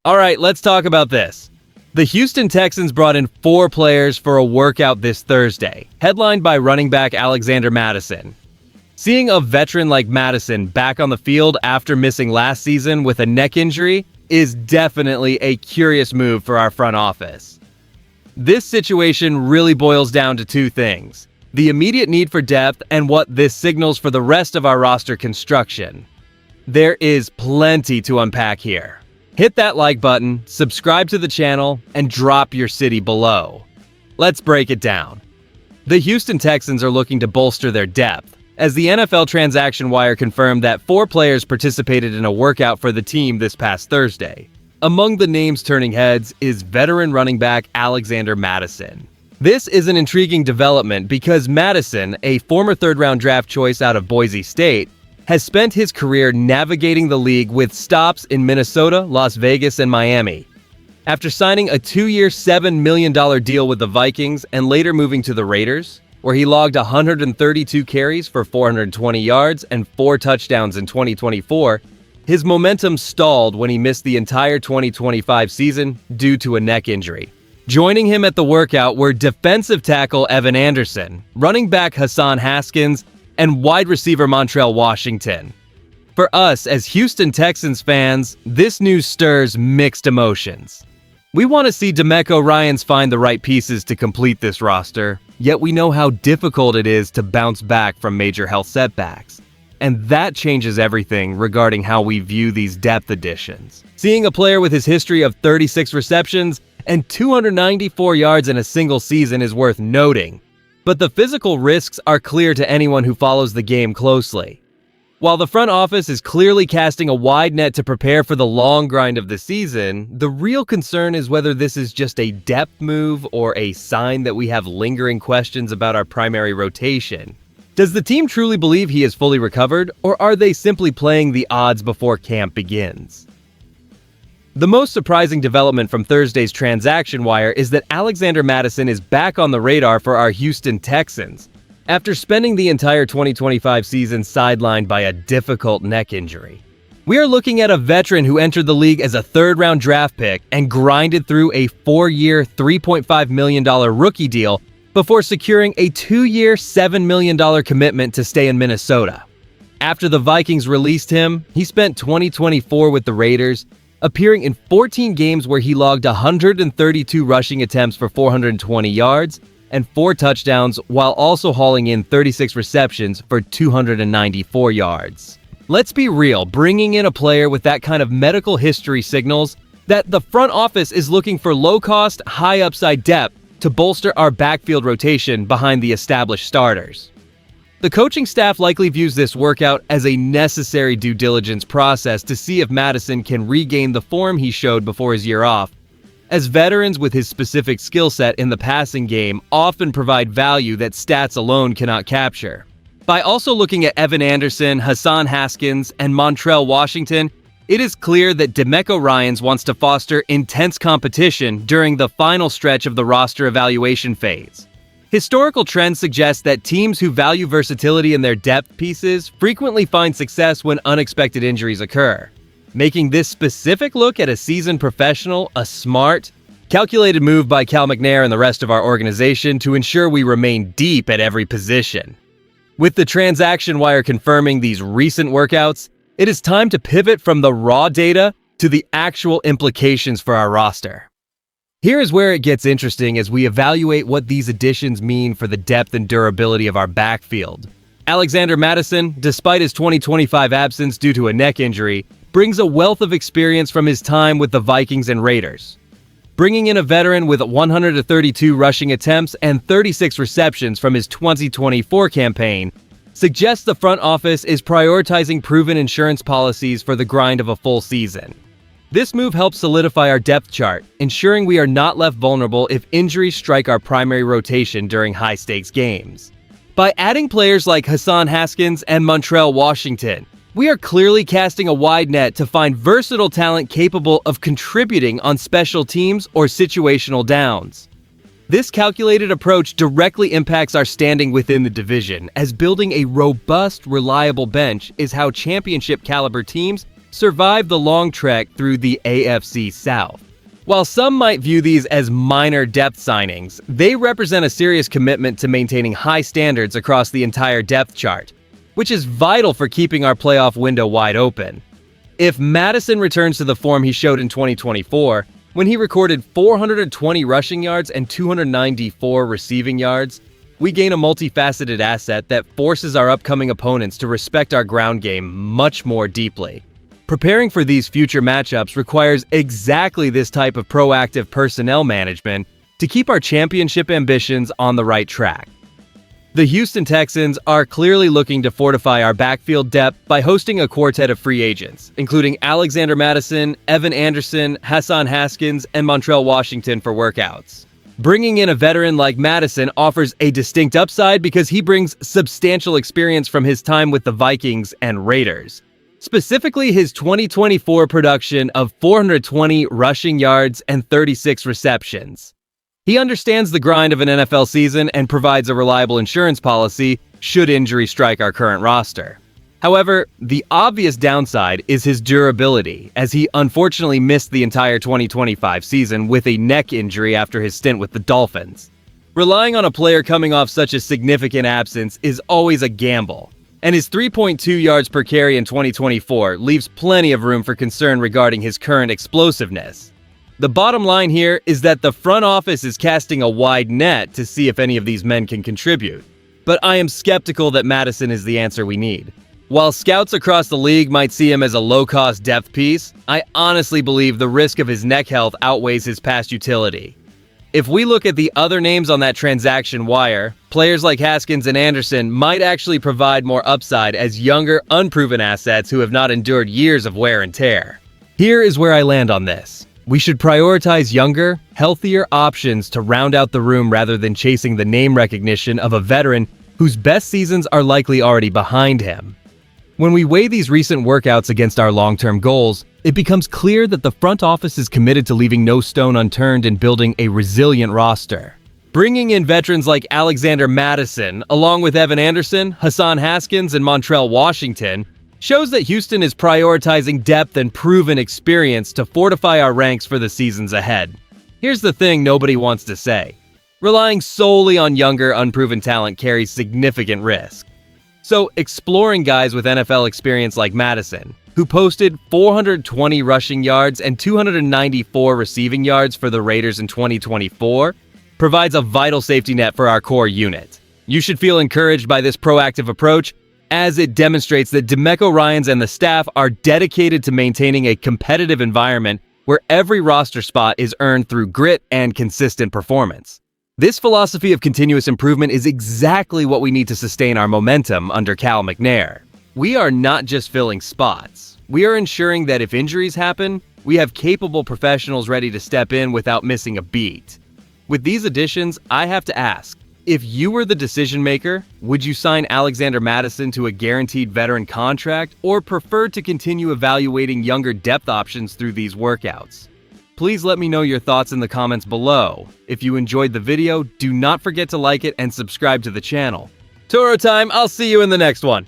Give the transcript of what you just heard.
All right, let's talk about this. The Houston Texans brought in 4 players for a workout this Thursday, headlined by running back Alexander Mattison. Seeing a veteran like Mattison back on the field after missing last season with a neck injury is definitely a curious move for our front office. This situation really boils down to 2 things: the immediate need for depth and what this signals for the rest of our roster construction. There is plenty to unpack here. Hit that like button, subscribe to the channel, and drop your city below. Let's break it down. The Houston Texans are looking to bolster their depth, as the NFL Transaction Wire confirmed that 4 players participated in a workout for the team this past Thursday. Among the names turning heads is veteran running back Alexander Mattison. This is an intriguing development because Mattison, a former third-round draft choice out of Boise State, has spent his career navigating the league with stops in Minnesota, Las Vegas, and Miami. After signing a 2-year, $7 million deal with the Vikings and later moving to the Raiders, where he logged 132 carries for 420 yards and 4 touchdowns in 2024, his momentum stalled when he missed the entire 2025 season due to a neck injury. Joining him at the workout were defensive tackle Evan Anderson, running back Hassan Haskins, and wide receiver Montrell Washington. For us as Houston Texans fans, this news stirs mixed emotions. We want to see DeMeco Ryans find the right pieces to complete this roster, yet we know how difficult it is to bounce back from major health setbacks. And that changes everything regarding how we view these depth additions. Seeing a player with his history of 36 receptions and 294 yards in a single season is worth noting, but the physical risks are clear to anyone who follows the game closely. While the front office is clearly casting a wide net to prepare for the long grind of the season, the real concern is whether this is just a depth move or a sign that we have lingering questions about our primary rotation. Does the team truly believe he is fully recovered, or are they simply playing the odds before camp begins? The most surprising development from Thursday's Transaction Wire is that Alexander Mattison is back on the radar for our Houston Texans, after spending the entire 2025 season sidelined by a difficult neck injury. We are looking at a veteran who entered the league as a third-round draft pick and grinded through a 4-year, $3.5 million rookie deal before securing a 2-year, $7 million commitment to stay in Minnesota. After the Vikings released him, he spent 2024 with the Raiders, appearing in 14 games where he logged 132 rushing attempts for 420 yards and 4 touchdowns, while also hauling in 36 receptions for 294 yards. Let's be real, bringing in a player with that kind of medical history signals that the front office is looking for low-cost, high-upside depth to bolster our backfield rotation behind the established starters. The coaching staff likely views this workout as a necessary due diligence process to see if Mattison can regain the form he showed before his year off, as veterans with his specific skill set in the passing game often provide value that stats alone cannot capture. By also looking at Evan Anderson, Hassan Haskins, and Montrell Washington, it is clear that DeMeco Ryans wants to foster intense competition during the final stretch of the roster evaluation phase. Historical trends suggest that teams who value versatility in their depth pieces frequently find success when unexpected injuries occur, making this specific look at a seasoned professional a smart, calculated move by Cal McNair and the rest of our organization to ensure we remain deep at every position. With the Transaction Wire confirming these recent workouts, it is time to pivot from the raw data to the actual implications for our roster. Here is where it gets interesting as we evaluate what these additions mean for the depth and durability of our backfield. Alexander Mattison, despite his 2025 absence due to a neck injury, brings a wealth of experience from his time with the Vikings and Raiders. Bringing in a veteran with 132 rushing attempts and 36 receptions from his 2024 campaign suggests the front office is prioritizing proven insurance policies for the grind of a full season. This move helps solidify our depth chart, ensuring we are not left vulnerable if injuries strike our primary rotation during high-stakes games. By adding players like Hassan Haskins and Montrell Washington, we are clearly casting a wide net to find versatile talent capable of contributing on special teams or situational downs. This calculated approach directly impacts our standing within the division, as building a robust, reliable bench is how championship-caliber teams survived the long trek through the AFC South. While some might view these as minor depth signings, they represent a serious commitment to maintaining high standards across the entire depth chart, which is vital for keeping our playoff window wide open. If Mattison returns to the form he showed in 2024, when he recorded 420 rushing yards and 294 receiving yards, we gain a multifaceted asset that forces our upcoming opponents to respect our ground game much more deeply. Preparing for these future matchups requires exactly this type of proactive personnel management to keep our championship ambitions on the right track. The Houston Texans are clearly looking to fortify our backfield depth by hosting a quartet of free agents, including Alexander Mattison, Evan Anderson, Hassan Haskins, and Montrell Washington for workouts. Bringing in a veteran like Mattison offers a distinct upside because he brings substantial experience from his time with the Vikings and Raiders. Specifically, his 2024 production of 420 rushing yards and 36 receptions. He understands the grind of an NFL season and provides a reliable insurance policy should injury strike our current roster. However, the obvious downside is his durability, as he unfortunately missed the entire 2025 season with a neck injury after his stint with the Dolphins. Relying on a player coming off such a significant absence is always a gamble, and his 3.2 yards per carry in 2024 leaves plenty of room for concern regarding his current explosiveness. The bottom line here is that the front office is casting a wide net to see if any of these men can contribute, but I am skeptical that Mattison is the answer we need. While scouts across the league might see him as a low-cost depth piece, I honestly believe the risk of his neck health outweighs his past utility. If we look at the other names on that transaction wire, players like Haskins and Anderson might actually provide more upside as younger, unproven assets who have not endured years of wear and tear. Here is where I land on this. We should prioritize younger, healthier options to round out the room rather than chasing the name recognition of a veteran whose best seasons are likely already behind him. When we weigh these recent workouts against our long-term goals, it becomes clear that the front office is committed to leaving no stone unturned in building a resilient roster. Bringing in veterans like Alexander Mattison, along with Evan Anderson, Hassan Haskins, and Montrell Washington, shows that Houston is prioritizing depth and proven experience to fortify our ranks for the seasons ahead. Here's the thing nobody wants to say. Relying solely on younger, unproven talent carries significant risk. So, exploring guys with NFL experience like Mattison, who posted 420 rushing yards and 294 receiving yards for the Raiders in 2024, provides a vital safety net for our core unit. You should feel encouraged by this proactive approach, as it demonstrates that DeMeco Ryans and the staff are dedicated to maintaining a competitive environment where every roster spot is earned through grit and consistent performance. This philosophy of continuous improvement is exactly what we need to sustain our momentum under Cal McNair. We are not just filling spots. We are ensuring that if injuries happen, we have capable professionals ready to step in without missing a beat. With these additions, I have to ask, if you were the decision maker, would you sign Alexander Mattison to a guaranteed veteran contract or prefer to continue evaluating younger depth options through these workouts? Please let me know your thoughts in the comments below. If you enjoyed the video, do not forget to like it and subscribe to the channel. Toro time, I'll see you in the next one.